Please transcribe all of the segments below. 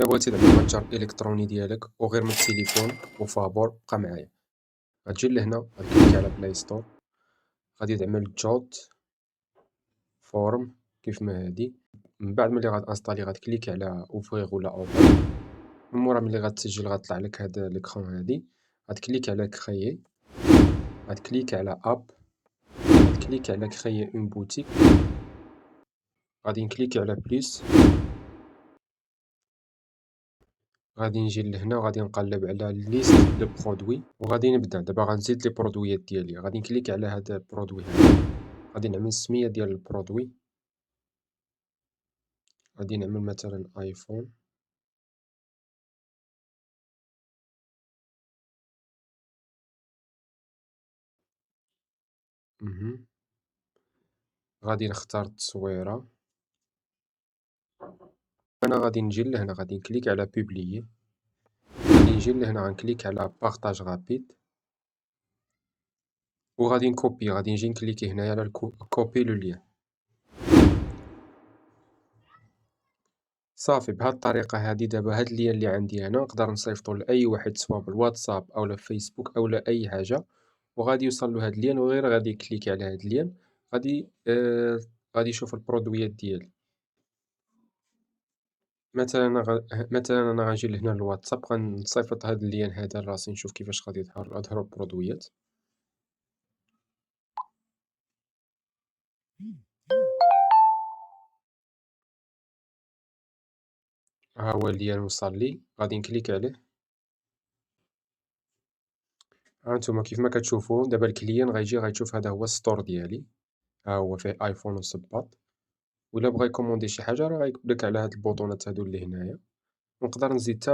إلا بغيتي تعمل المتجر الإلكتروني ديالك وغير من التليفون وفابور بقى معايا. غتجي لهنا غتكليكي على بلاي ستور، غادي تعمل جوت فورم كيف ما هادي. من بعد ملي غتانستالي غتكليكي على اوفريغ ولا اوبن. من مورا ملي غتسجل غطلع لك هاد ليكرون هادي، غتكليكي على كريي، غتكليكي على اب، غتكليكي على كريي اون بوتيك، غادي نكليكي على بليس، غادي نجي لهنا وغادي نقلب على ليست دو برودوي وغادي نبدا. دابا غنزيد لي برودويات ديالي، غادي نكليك على هاد البرودوي هذا، غادي نعمل السمية ديال البرودوي، غادي نعمل مثلا ايفون. غادي نختار التصويرة. انا غادي نجي لهنا غادي نكليك على بوبليي، غادي نجي لهنا غنكليك على بارطاج رابيد وغادي نكوبي. غادي نجي نكليكي هنايا على كوبي لو ليان. صافي بهاد الطريقة هادي دابا هاد اللين اللي عندي انا نقدر نصيفطو لاي واحد سواء بالواتساب او فيسبوك او اي حاجة، وغادي يوصل له هاد اللين وغير غادي يكليكي على هاد اللين غادي غادي يشوف البرودويات ديالي. مثلا انا غنجي لهنا للواتساب غنصيفط هاد اللين هذا لراسي نشوف كيفاش غادي يظهروا البرودويات. ها هو اللين وصل لي، غادي نكليك عليه. ها نتوما كيف ما كتشوفوا دابا الكليان غيجي غيشوف هذا هو الستور ديالي، ها هو فيه ايفون وصباط. ولا بغا يكوموندي شي حاجه راه غيكليك على هاد البوطونات هادو اللي هنايا. ونقدر نزيد حتى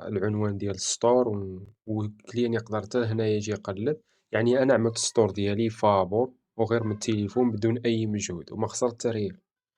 العنوان ديال الستور والكليان يقدر حتى هنايا يجي يقلب. يعني انا عملت الستور ديالي فابور وغير من التليفون بدون اي مجهود وما خسرت حتى ريال.